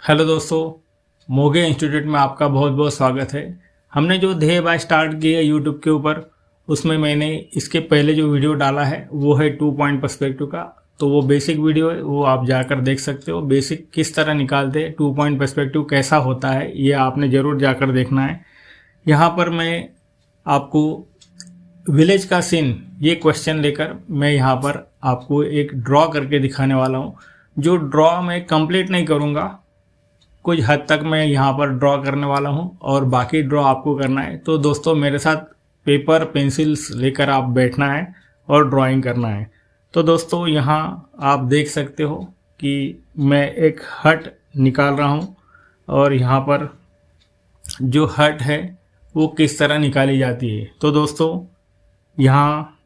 Hello दोस्तों, मोगे institute में आपका बहुत बहुत स्वागत है। हमने जो ध्येय बाय स्टार्ट की है यूट्यूब के ऊपर, उसमें मैंने इसके पहले जो वीडियो डाला है वो है 2 पॉइंट पर्सपेक्टिव का। तो वो बेसिक वीडियो है, वो आप जाकर देख सकते हो। बेसिक किस तरह निकालते हैं, 2 पॉइंट पर्सपेक्टिव कैसा होता है, ये आपने ज़रूर जाकर देखना है। यहाँ पर मैं आपको विलेज का सीन ये क्वेश्चन लेकर मैं यहाँ पर आपको एक ड्रॉ करके दिखाने वाला हूँ। जो ड्रॉ मैं कंप्लीट नहीं करूँगा, कुछ हद तक मैं यहाँ पर ड्रॉ करने वाला हूँ और बाकी ड्रॉ आपको करना है। तो दोस्तों, मेरे साथ पेपर पेंसिल्स लेकर आप बैठना है और ड्राइंग करना है। तो दोस्तों, यहाँ आप देख सकते हो कि मैं एक हट निकाल रहा हूँ और यहाँ पर जो हट है वो किस तरह निकाली जाती है। तो दोस्तों, यहाँ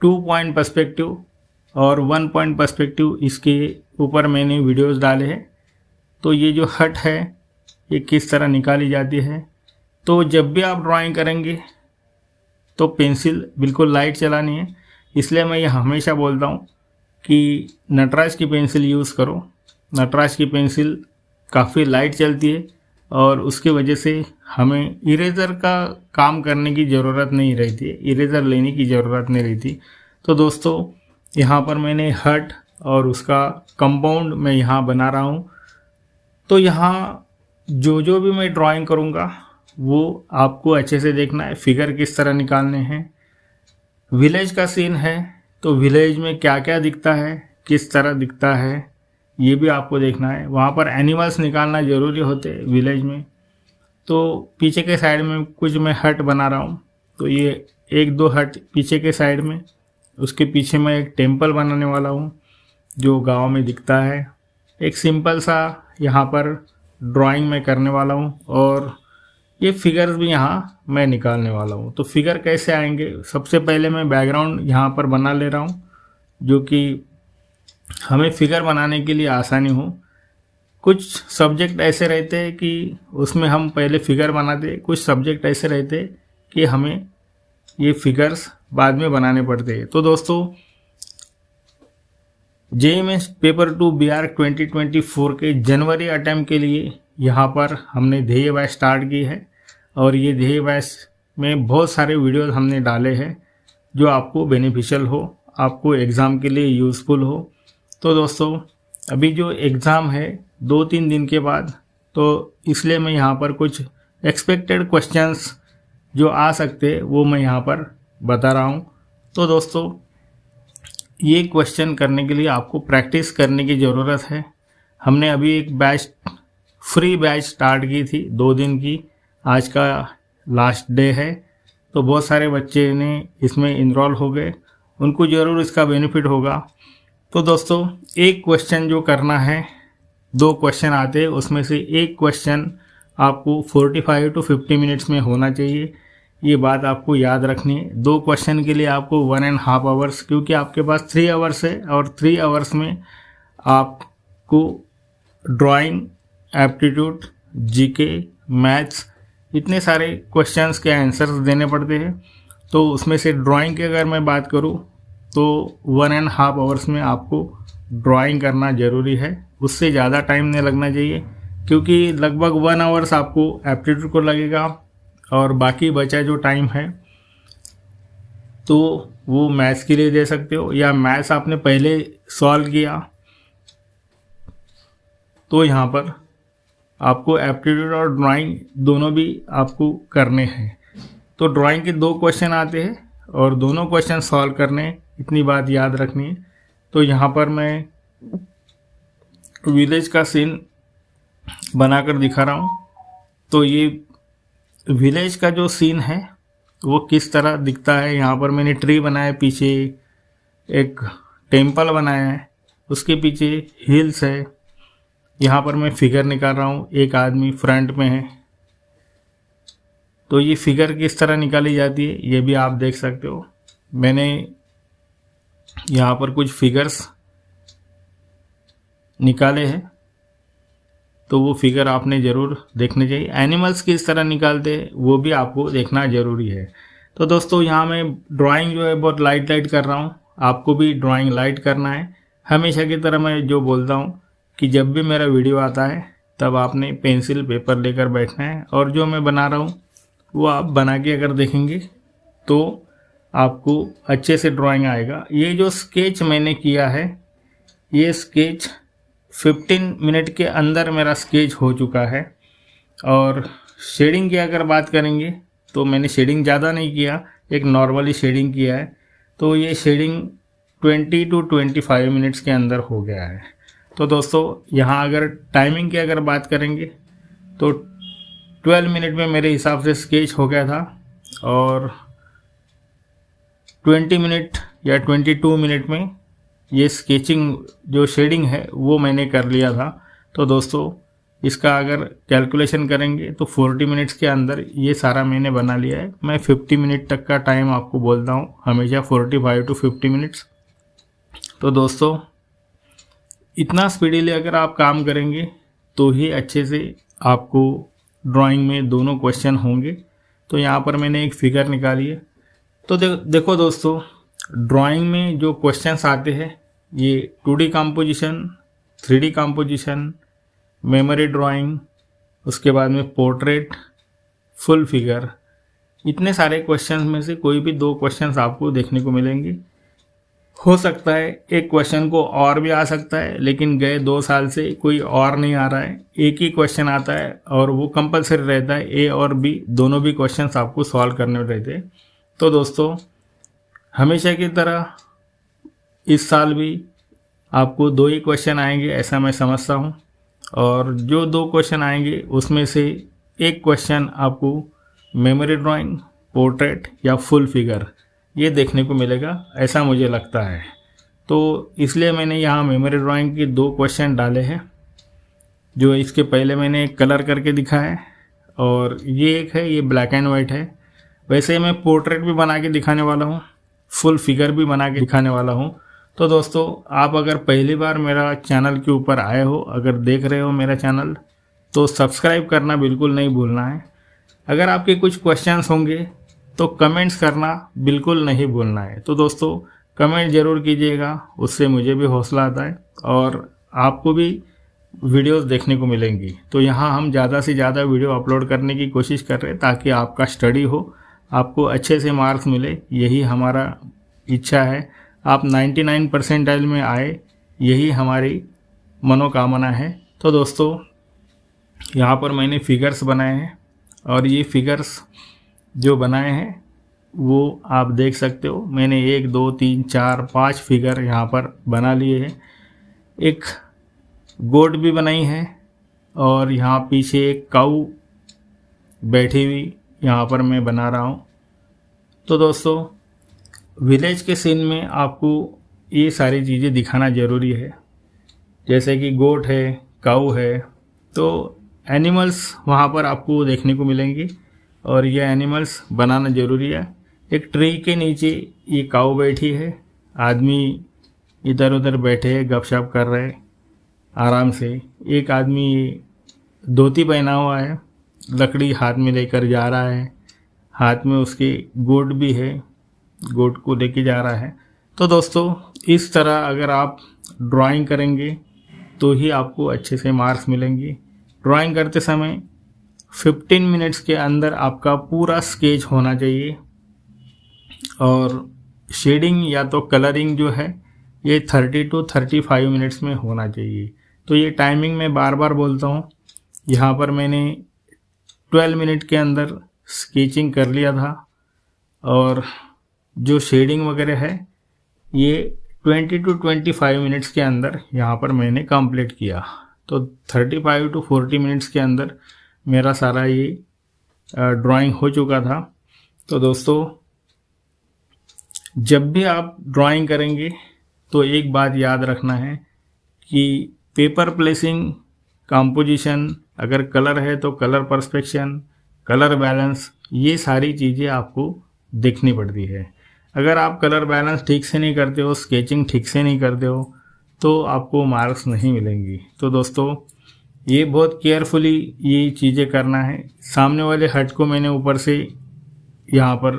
2 पॉइंट पर्सपेक्टिव और 1 पॉइंट पर्सपेक्टिव इसके ऊपर मैंने वीडियोस डाले हैं। तो ये जो हट है ये किस तरह निकाली जाती है। तो जब भी आप ड्राइंग करेंगे तो पेंसिल बिल्कुल लाइट चलानी है। इसलिए मैं ये हमेशा बोलता हूँ कि नटराज की पेंसिल यूज़ करो। नटराज की पेंसिल काफ़ी लाइट चलती है और उसकी वजह से हमें इरेज़र का काम करने की ज़रूरत नहीं रहती है, इरेज़र लेने की ज़रूरत नहीं रहती। तो दोस्तों, यहाँ पर मैंने हट और उसका कंपाउंड मैं यहाँ बना रहा हूँ। तो यहाँ जो भी मैं ड्राइंग करूँगा वो आपको अच्छे से देखना है, फिगर किस तरह निकालने हैं। विलेज का सीन है तो विलेज में क्या क्या दिखता है, किस तरह दिखता है, ये भी आपको देखना है। वहाँ पर एनिमल्स निकालना ज़रूरी होते हैं विलेज में। तो पीछे के साइड में कुछ मैं हट बना रहा हूँ। तो ये 1-2 हट पीछे के साइड में, उसके पीछे मैं एक टेम्पल बनाने वाला हूँ जो गाँव में दिखता है। एक सिंपल सा यहाँ पर ड्राइंग मैं करने वाला हूँ और ये फिगर्स भी यहाँ मैं निकालने वाला हूँ। तो फिगर कैसे आएंगे, सबसे पहले मैं बैकग्राउंड यहाँ पर बना ले रहा हूँ जो कि हमें फिगर बनाने के लिए आसानी हो। कुछ सब्जेक्ट ऐसे रहते हैं कि उसमें हम पहले फिगर बनाते, कुछ सब्जेक्ट ऐसे रहते हैं कि हमें ये फिगर्स बाद में बनाने पड़ते हैं। तो दोस्तों, JMS पेपर 2 BR 2024 के जनवरी अटैम्प्ट के लिए यहाँ पर हमने ध्येय बाय स्टार्ट की है और ये ध्येय बाय में बहुत सारे वीडियोस हमने डाले हैं जो आपको बेनिफिशियल हो, आपको एग्ज़ाम के लिए यूज़फुल हो। तो दोस्तों, अभी जो एग्ज़ाम है 2-3 दिन के बाद, तो इसलिए मैं यहाँ पर कुछ एक्सपेक्टेड क्वेश्चंस जो आ सकते हैं वो मैं यहाँ पर बता रहा हूँ। तो दोस्तों, ये क्वेश्चन करने के लिए आपको प्रैक्टिस करने की ज़रूरत है। हमने अभी एक बैच, फ्री बैच स्टार्ट की थी 2 दिन की। आज का लास्ट डे है, तो बहुत सारे बच्चे ने इसमें इनरोल हो गए, उनको ज़रूर इसका बेनिफिट होगा। तो दोस्तों, एक क्वेश्चन जो करना है, 2 क्वेश्चन आते हैं, उसमें से एक क्वेश्चन आपको 45 to 50 मिनट्स में होना चाहिए। ये बात आपको याद रखनी है। 2 क्वेश्चन के लिए आपको 1.5 आवर्स, क्योंकि आपके पास 3 आवर्स है और 3 आवर्स में आपको ड्राइंग, एप्टीट्यूड, जीके, मैथ्स, इतने सारे क्वेश्चंस के आंसर्स देने पड़ते हैं। तो उसमें से ड्राइंग की अगर मैं बात करूँ तो 1.5 आवर्स में आपको ड्राइंग करना ज़रूरी है। उससे ज़्यादा टाइम नहीं लगना चाहिए, क्योंकि लगभग 1 आवर्स आपको एप्टीट्यूड को लगेगा और बाकी बचा जो टाइम है तो वो मैथ्स के लिए दे सकते हो, या मैथ्स आपने पहले सॉल्व किया तो यहाँ पर आपको एप्टीट्यूड और ड्राइंग दोनों भी आपको करने हैं। तो ड्राइंग के 2 क्वेश्चन आते हैं और दोनों क्वेश्चन सॉल्व करने, इतनी बात याद रखनी है। तो यहाँ पर मैं विलेज का सीन बनाकर दिखा रहा हूँ। तो ये विलेज का जो सीन है वो किस तरह दिखता है, यहाँ पर मैंने ट्री बनाया, पीछे एक टेम्पल बनाया है, उसके पीछे हिल्स है। यहाँ पर मैं फिगर निकाल रहा हूँ, एक आदमी फ्रंट में है। तो ये फिगर किस तरह निकाली जाती है ये भी आप देख सकते हो। मैंने यहाँ पर कुछ फिगर्स निकाले हैं, तो वो फिगर आपने ज़रूर देखने चाहिए। एनिमल्स किस तरह निकालते हैं वो भी आपको देखना ज़रूरी है। तो दोस्तों, यहाँ मैं ड्राइंग जो है बहुत लाइट कर रहा हूँ, आपको भी ड्राइंग लाइट करना है। हमेशा की तरह मैं जो बोलता हूँ कि जब भी मेरा वीडियो आता है तब आपने पेंसिल पेपर लेकर बैठना है। और जो मैं बना रहा हूँ वो आप बना के अगर देखेंगे तो आपको अच्छे से ड्राइंग आएगा। ये जो स्केच मैंने किया है, ये स्केच 15 मिनट के अंदर मेरा स्केच हो चुका है। और शेडिंग की अगर बात करेंगे तो मैंने शेडिंग ज़्यादा नहीं किया, एक नॉर्मली शेडिंग किया है। तो ये शेडिंग 20 to 25 मिनट्स के अंदर हो गया है। तो दोस्तों यहाँ अगर टाइमिंग की अगर बात करेंगे तो 12 मिनट में मेरे हिसाब से स्केच हो गया था और 20 मिनट या 22 मिनट में ये स्केचिंग जो शेडिंग है वो मैंने कर लिया था। तो दोस्तों इसका अगर कैलकुलेशन करेंगे तो 40 मिनट्स के अंदर ये सारा मैंने बना लिया है। मैं 50 मिनट तक का टाइम आपको बोलता हूँ हमेशा, 45 to 50 मिनट्स। तो दोस्तों इतना स्पीडीली अगर आप काम करेंगे तो ही अच्छे से आपको ड्राइंग में दोनों क्वेश्चन होंगे। तो यहाँ पर मैंने एक फिगर निकाली है। तो देखो दोस्तों, ड्राइंग में जो क्वेश्चंस आते हैं ये 2D composition, 3D composition, memory drawing, उसके बाद में पोर्ट्रेट, फुल फिगर, इतने सारे क्वेश्चंस में से कोई भी 2 क्वेश्चंस आपको देखने को मिलेंगे। हो सकता है एक क्वेश्चन को और भी आ सकता है, लेकिन गए 2 साल से कोई और नहीं आ रहा है, एक ही क्वेश्चन आता है और वो कंपलसरी रहता है। ए और बी दोनों भी क्वेश्चंस आपको सॉल्व करने रहते हैं। तो दोस्तों हमेशा की तरह इस साल भी आपको 2 ही क्वेश्चन आएंगे ऐसा मैं समझता हूँ। और जो 2 क्वेश्चन आएंगे उसमें से एक क्वेश्चन आपको मेमोरी ड्राइंग, पोर्ट्रेट या फुल फिगर ये देखने को मिलेगा, ऐसा मुझे लगता है। तो इसलिए मैंने यहाँ मेमोरी ड्राइंग के 2 क्वेश्चन डाले हैं। जो इसके पहले मैंने कलर करके दिखा है और ये एक है, ये ब्लैक एंड वाइट है। वैसे मैं पोर्ट्रेट भी बना के दिखाने वाला हूँ, फुल फिगर भी बना के दिखाने वाला हूँ। तो दोस्तों आप अगर पहली बार मेरा चैनल के ऊपर आए हो, अगर देख रहे हो मेरा चैनल, तो सब्सक्राइब करना बिल्कुल नहीं भूलना है। अगर आपके कुछ क्वेश्चंस होंगे तो कमेंट्स करना बिल्कुल नहीं भूलना है। तो दोस्तों कमेंट ज़रूर कीजिएगा, उससे मुझे भी हौसला आता है और आपको भी वीडियोस देखने को मिलेंगी। तो यहाँ हम ज़्यादा से ज़्यादा वीडियो अपलोड करने की कोशिश कर रहे हैं ताकि आपका स्टडी हो, आपको अच्छे से मार्क्स मिले, यही हमारा इच्छा है। आप 99 परसेंटाइल में आए, यही हमारी मनोकामना है। तो दोस्तों यहाँ पर मैंने फिगर्स बनाए हैं और ये फिगर्स जो बनाए हैं वो आप देख सकते हो। मैंने 1 2 3 4 5 फिगर यहाँ पर बना लिए हैं। एक गोट भी बनाई है और यहाँ पीछे एक काऊ बैठी हुई यहाँ पर मैं बना रहा हूँ। तो दोस्तों विलेज के सीन में आपको ये सारी चीज़ें दिखाना ज़रूरी है, जैसे कि गोट है, काऊ है, तो एनिमल्स वहाँ पर आपको देखने को मिलेंगी और ये एनिमल्स बनाना ज़रूरी है। एक ट्री के नीचे ये काऊ बैठी है, आदमी इधर उधर बैठे हैं, गपशप कर रहे हैं आराम से। एक आदमी धोती पहना हुआ है, लकड़ी हाथ में लेकर जा रहा है, हाथ में उसके गोट भी है, गोट को लेके जा रहा है। तो दोस्तों इस तरह अगर आप ड्राइंग करेंगे तो ही आपको अच्छे से मार्क्स मिलेंगे। ड्राइंग करते समय 15 मिनट्स के अंदर आपका पूरा स्केच होना चाहिए और शेडिंग या तो कलरिंग जो है ये 30 to 35 मिनट्स में होना चाहिए। तो ये टाइमिंग मैं बार बार बोलता हूँ। यहाँ पर मैंने 12 मिनट के अंदर स्केचिंग कर लिया था और जो शेडिंग वगैरह है ये 20 to 25 मिनट्स के अंदर यहाँ पर मैंने कंप्लीट किया। तो 35 to 40 मिनट्स के अंदर मेरा सारा ये ड्राइंग हो चुका था। तो दोस्तों जब भी आप ड्राइंग करेंगे तो एक बात याद रखना है कि पेपर प्लेसिंग, कंपोजिशन, अगर कलर है तो कलर पर्सपेक्शन, कलर बैलेंस, ये सारी चीज़ें आपको देखनी पड़ती है। अगर आप कलर बैलेंस ठीक से नहीं करते हो, स्केचिंग ठीक से नहीं करते हो, तो आपको मार्क्स नहीं मिलेंगी। तो दोस्तों ये बहुत केयरफुली ये चीज़ें करना है। सामने वाले हट को मैंने ऊपर से यहाँ पर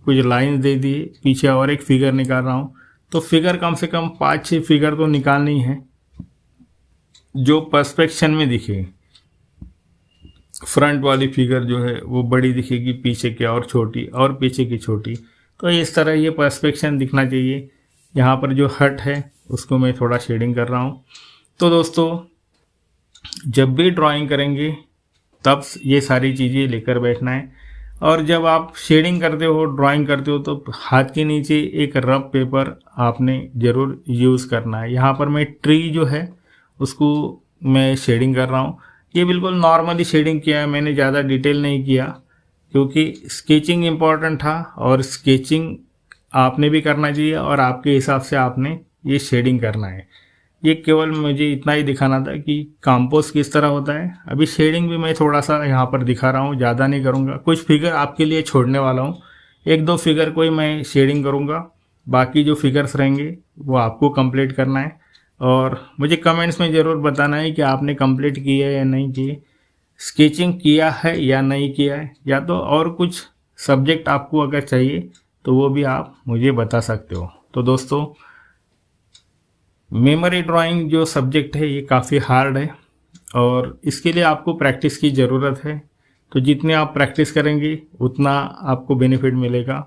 कुछ लाइंस दे दी, पीछे और एक फिगर निकाल रहा हूँ। तो फिगर कम से कम 5-6 फिगर तो निकालनी है जो पर्सपेक्शन में दिखे। फ्रंट वाली फिगर जो है वो बड़ी दिखेगी, पीछे की और छोटी, और पीछे की छोटी। तो इस तरह ये पर्सपेक्शन दिखना चाहिए। यहाँ पर जो हट है उसको मैं थोड़ा शेडिंग कर रहा हूँ। तो दोस्तों, जब भी ड्राइंग करेंगे तब ये सारी चीज़ें लेकर बैठना है। और जब आप शेडिंग करते हो, ड्राइंग करते हो, तो हाथ के नीचे एक रफ पेपर आपने ज़रूर यूज़ करना है। यहाँ पर मैं ट्री जो है उसको मैं शेडिंग कर रहा हूँ। ये बिल्कुल नॉर्मली शेडिंग किया है, मैंने ज़्यादा डिटेल नहीं किया, क्योंकि स्केचिंग इम्पॉर्टेंट था और स्केचिंग आपने भी करना चाहिए और आपके हिसाब से आपने ये शेडिंग करना है। ये केवल मुझे इतना ही दिखाना था कि कंपोज किस तरह होता है। अभी शेडिंग भी मैं थोड़ा सा यहाँ पर दिखा रहा हूँ, ज़्यादा नहीं करूँगा। कुछ फिगर आपके लिए छोड़ने वाला हूँ, 1-2 फिगर को ही मैं शेडिंग करूँगा, बाकी जो फिगर्स रहेंगे वो आपको कंप्लीट करना है। और मुझे कमेंट्स में ज़रूर बताना है कि आपने कंप्लीट किया है या नहीं किया, स्केचिंग किया है या नहीं किया है, या तो और कुछ सब्जेक्ट आपको अगर चाहिए तो वो भी आप मुझे बता सकते हो। तो दोस्तों, मेमोरी ड्राइंग जो सब्जेक्ट है ये काफ़ी हार्ड है और इसके लिए आपको प्रैक्टिस की ज़रूरत है। तो जितने आप प्रैक्टिस करेंगे उतना आपको बेनिफिट मिलेगा।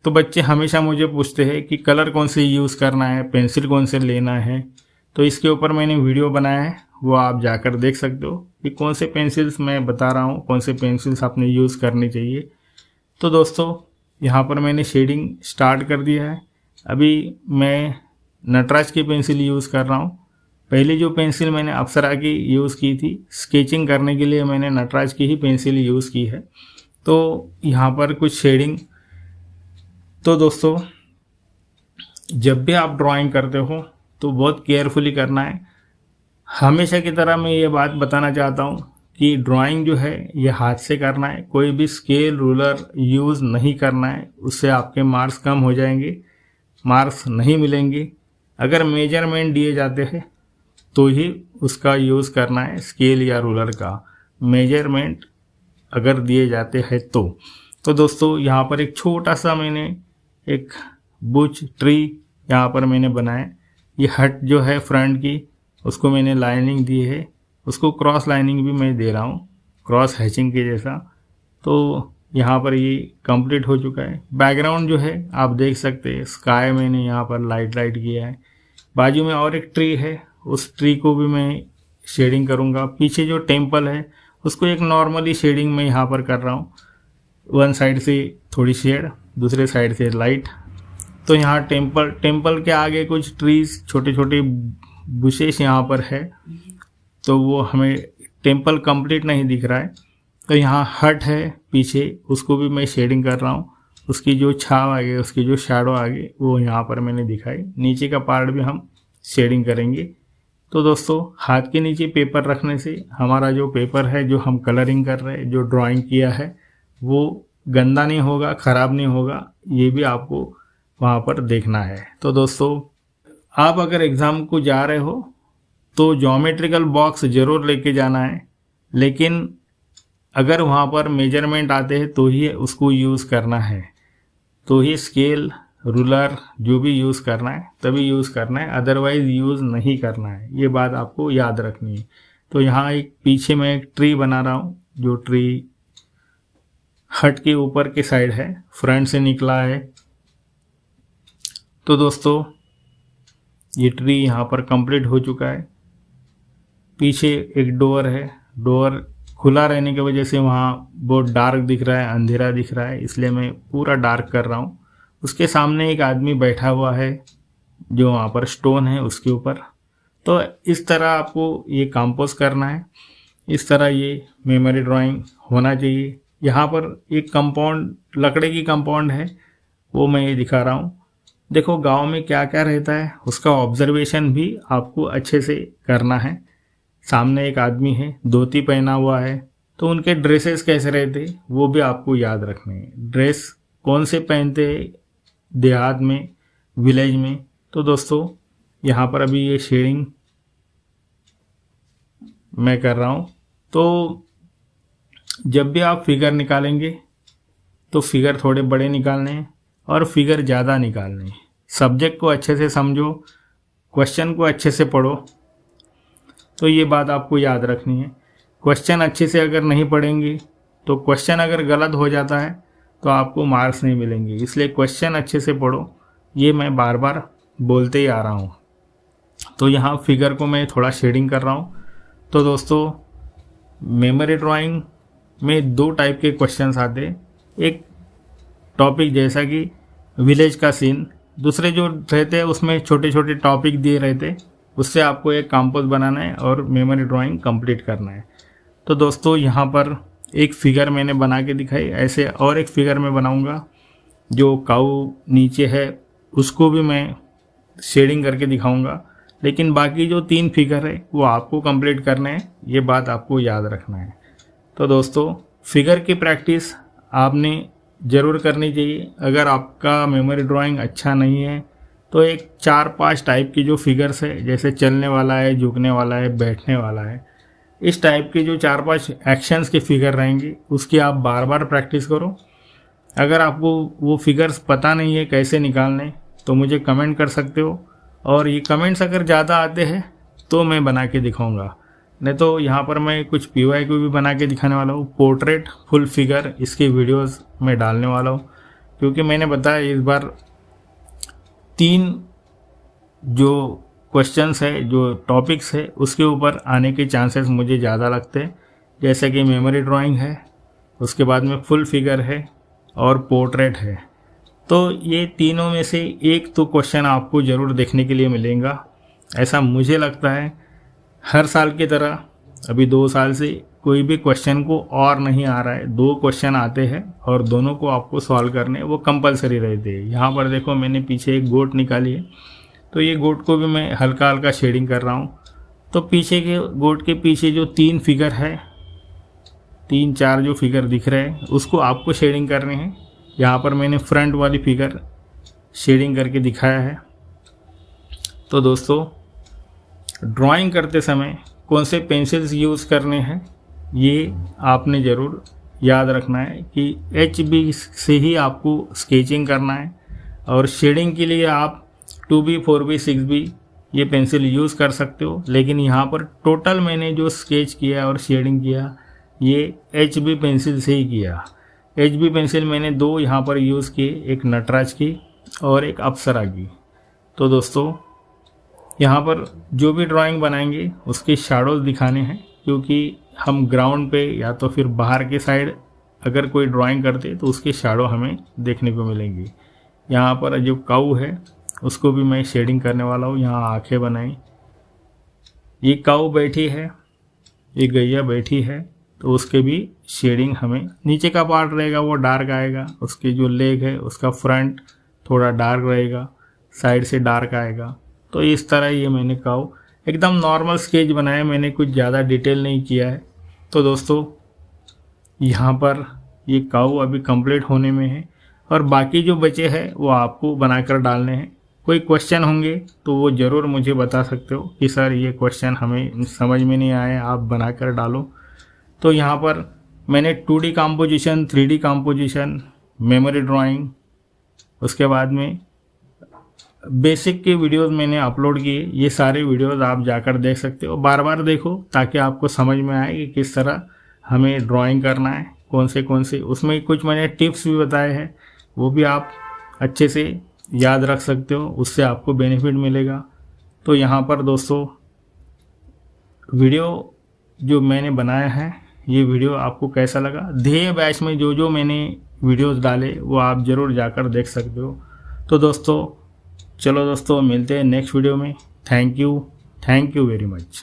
तो बच्चे हमेशा मुझे पूछते हैं कि कलर कौन से यूज़ करना है, पेंसिल कौन से लेना है। तो इसके ऊपर मैंने वीडियो बनाया है, वो आप जाकर देख सकते हो कि कौन से पेंसिल्स मैं बता रहा हूँ, कौन से पेंसिल्स आपने यूज़ करनी चाहिए। तो दोस्तों, यहाँ पर मैंने शेडिंग स्टार्ट कर दिया है। अभी मैं नटराज की पेंसिल यूज़ कर रहा हूँ। पहले जो पेंसिल मैंने अप्सरा की यूज़ की थी, स्केचिंग करने के लिए मैंने नटराज की ही पेंसिल यूज़ की है। तो यहाँ पर कुछ शेडिंग। तो दोस्तों, जब भी आप ड्राइंग करते हो तो बहुत केयरफुली करना है। हमेशा की तरह मैं ये बात बताना चाहता हूँ कि ड्राइंग जो है ये हाथ से करना है, कोई भी स्केल रूलर यूज़ नहीं करना है, उससे आपके मार्क्स कम हो जाएंगे, मार्क्स नहीं मिलेंगे। अगर मेजरमेंट दिए जाते हैं तो ही उसका यूज़ करना है, स्केल या रूलर का मेजरमेंट अगर दिए जाते हैं तो दोस्तों, यहाँ पर एक छोटा सा मैंने एक बुश ट्री यहाँ पर मैंने बनाया। ये हट जो है फ्रंट की, उसको मैंने लाइनिंग दी है, उसको क्रॉस लाइनिंग भी मैं दे रहा हूँ, क्रॉस हैचिंग के जैसा। तो यहाँ पर ये कंप्लीट हो चुका है। बैकग्राउंड जो है आप देख सकते हैं, स्काई मैंने यहाँ पर लाइट किया है। बाजू में और एक ट्री है, उस ट्री को भी मैं शेडिंग करूँगा। पीछे जो टेम्पल है उसको एक नॉर्मली शेडिंग मैं यहाँ पर कर रहा हूँ, वन साइड से थोड़ी शेड, दूसरे साइड से लाइट। तो यहाँ टेम्पल के आगे कुछ ट्रीज, छोटे छोटे बुशेस यहाँ पर है, तो वो हमें टेम्पल कंप्लीट नहीं दिख रहा है। तो यहाँ हट है पीछे, उसको भी मैं शेडिंग कर रहा हूँ। उसकी जो छाव आगे, उसकी जो शैडो आगे, वो यहाँ पर मैंने दिखाई। नीचे का पार्ट भी हम शेडिंग करेंगे। तो दोस्तों, हाथ के नीचे पेपर रखने से हमारा जो पेपर है, जो हम कलरिंग कर रहे हैं, जो ड्राइंग किया है, वो गंदा नहीं होगा, ख़राब नहीं होगा। ये भी आपको वहाँ पर देखना है। तो दोस्तों, आप अगर एग्ज़ाम को जा रहे हो तो ज्योमेट्रिकल बॉक्स ज़रूर लेके जाना है, लेकिन अगर वहाँ पर मेजरमेंट आते हैं तो ही उसको यूज़ करना है, तो ही स्केल रूलर जो भी यूज़ करना है तभी यूज़ करना है, अदरवाइज़ यूज़ नहीं करना है। ये बात आपको याद रखनी है। तो यहाँ एक पीछे मैं एक ट्री बना रहा हूँ, जो ट्री हट के ऊपर के साइड है, फ्रंट से निकला है। तो दोस्तों, ये ट्री यहाँ पर कंप्लीट हो चुका है। पीछे एक डोर है, डोर खुला रहने की वजह से वहाँ बहुत डार्क दिख रहा है, अंधेरा दिख रहा है, इसलिए मैं पूरा डार्क कर रहा हूँ। उसके सामने एक आदमी बैठा हुआ है, जो वहाँ पर स्टोन है उसके ऊपर। तो इस तरह आपको ये कंपोज करना है, इस तरह ये मेमोरी ड्राइंग होना चाहिए। यहाँ पर एक कंपाउंड, लकड़े की कंपाउंड है, वो मैं ये दिखा रहा हूँ। देखो गांव में क्या क्या रहता है, उसका ऑब्जर्वेशन भी आपको अच्छे से करना है। सामने एक आदमी है, धोती पहना हुआ है, तो उनके ड्रेसेस कैसे रहते वो भी आपको याद रखने हैं। ड्रेस कौन से पहनते देहात में, विलेज में। तो दोस्तों, यहाँ पर अभी ये शेडिंग मैं कर रहा हूँ। तो जब भी आप फिगर निकालेंगे तो फिगर थोड़े बड़े निकालने हैं और फिगर ज़्यादा निकालने हैं। सब्जेक्ट को अच्छे से समझो, क्वेश्चन को अच्छे से पढ़ो, तो ये बात आपको याद रखनी है। क्वेश्चन अच्छे से अगर नहीं पढ़ेंगे तो क्वेश्चन अगर गलत हो जाता है तो आपको मार्क्स नहीं मिलेंगे। इसलिए क्वेश्चन अच्छे से पढ़ो, ये मैं बार बार बोलते ही आ रहा हूँ। तो यहाँ फिगर को मैं थोड़ा शेडिंग कर रहा हूँ। तो दोस्तों मेमोरी ड्राइंग में 2 टाइप के क्वेश्चंस आते हैं। एक टॉपिक जैसा कि विलेज का सीन, दूसरे जो रहते हैं उसमें छोटे छोटे टॉपिक दिए रहते हैं, उससे आपको एक कंपोज बनाना है और मेमोरी ड्राइंग कंप्लीट करना है। तो दोस्तों यहाँ पर एक फिगर मैंने बना के दिखाई, ऐसे और एक फिगर मैं बनाऊंगा। जो काऊ नीचे है उसको भी मैं शेडिंग करके दिखाऊंगा, लेकिन बाकी जो 3 फिगर है वो आपको कंप्लीट करने हैं, ये बात आपको याद रखना है। तो दोस्तों फिगर की प्रैक्टिस आपने ज़रूर करनी चाहिए। अगर आपका मेमोरी ड्राइंग अच्छा नहीं है तो एक 4-5 टाइप की जो फिगर्स है, जैसे चलने वाला है, झुकने वाला है, बैठने वाला है, इस टाइप के जो 4-5 एक्शंस के फिगर रहेंगे उसकी आप बार बार प्रैक्टिस करो। अगर आपको वो फिगर्स पता नहीं है कैसे निकालने तो मुझे कमेंट कर सकते हो, और ये कमेंट्स अगर ज़्यादा आते हैं तो मैं बना के दिखाऊंगा। नहीं तो यहाँ पर मैं कुछ PYQ भी बना के दिखाने वाला हूँ, पोर्ट्रेट फुल फिगर इसकी वीडियोस में डालने वाला हूँ, क्योंकि मैंने बताया इस बार 3 जो क्वेश्चंस है, जो टॉपिक्स है, उसके ऊपर आने के चांसेस मुझे ज़्यादा लगते हैं। जैसे कि मेमोरी ड्राइंग है, उसके बाद में फुल फिगर है और पोर्ट्रेट है। तो ये तीनों में से एक तो क्वेश्चन आपको ज़रूर देखने के लिए मिलेगा, ऐसा मुझे लगता है। हर साल की तरह अभी 2 साल से कोई भी क्वेश्चन को और नहीं आ रहा है, 2 क्वेश्चन आते हैं और दोनों को आपको सॉल्व करने, वो कंपलसरी रहते हैं। यहाँ पर देखो मैंने पीछे एक गोट निकाली है, तो ये गोट को भी मैं हल्का हल्का शेडिंग कर रहा हूँ। तो पीछे के गोट के पीछे जो 3 फिगर है, 3-4 जो फिगर दिख रहे हैं उसको आपको शेडिंग करने हैं। यहाँ पर मैंने फ्रंट वाली फिगर शेडिंग करके दिखाया है। तो दोस्तों ड्राइंग करते समय कौन से पेंसिल्स यूज़ करने हैं ये आपने ज़रूर याद रखना है कि HB से ही आपको स्केचिंग करना है, और शेडिंग के लिए आप 2B, 4B, 6B ये पेंसिल यूज़ कर सकते हो। लेकिन यहाँ पर टोटल मैंने जो स्केच किया और शेडिंग किया ये HB पेंसिल से ही किया। HB पेंसिल मैंने 2 यहाँ पर यूज़ किए, एक नटराज की और एक अप्सरा की। तो दोस्तों यहाँ पर जो भी ड्राइंग बनाएंगे उसके शैडोज़ दिखाने हैं, क्योंकि हम ग्राउंड पे या तो फिर बाहर के साइड अगर कोई ड्राइंग करते तो उसके शैडो हमें देखने को मिलेंगी। यहाँ पर जो काऊ है उसको भी मैं शेडिंग करने वाला हूँ। यहाँ आंखें बनाई, ये काऊ बैठी है, ये गैया बैठी है, तो उसके भी शेडिंग हमें, नीचे का पार्ट रहेगा वो डार्क आएगा, उसके जो लेग है उसका फ्रंट थोड़ा डार्क रहेगा, साइड से डार्क आएगा। तो इस तरह ये मैंने काऊ एकदम नॉर्मल स्केच बनाया, मैंने कुछ ज़्यादा डिटेल नहीं किया है। तो दोस्तों यहाँ पर ये काऊ अभी कंप्लीट होने में है, और बाकी जो बचे हैं वो आपको बनाकर डालने हैं। कोई क्वेश्चन होंगे तो वो ज़रूर मुझे बता सकते हो कि सर ये क्वेश्चन हमें समझ में नहीं आया, आप बनाकर डालो। तो यहाँ पर मैंने 2D composition, 3D composition, memory drawing, उसके बाद में बेसिक के वीडियोस मैंने अपलोड किए। ये सारे वीडियोस आप जाकर देख सकते हो, बार बार देखो ताकि आपको समझ में आए कि किस तरह हमें ड्राइंग करना है, कौन से उसमें कुछ मैंने टिप्स भी बताए हैं, वो भी आप अच्छे से याद रख सकते हो, उससे आपको बेनिफिट मिलेगा। तो यहाँ पर दोस्तों वीडियो जो मैंने बनाया है, ये वीडियो आपको कैसा लगा, ध्येय बैच में जो मैंने वीडियोस डाले वो आप ज़रूर जाकर देख सकते हो। तो दोस्तों चलो दोस्तों मिलते हैं नेक्स्ट वीडियो में। Thank you very much.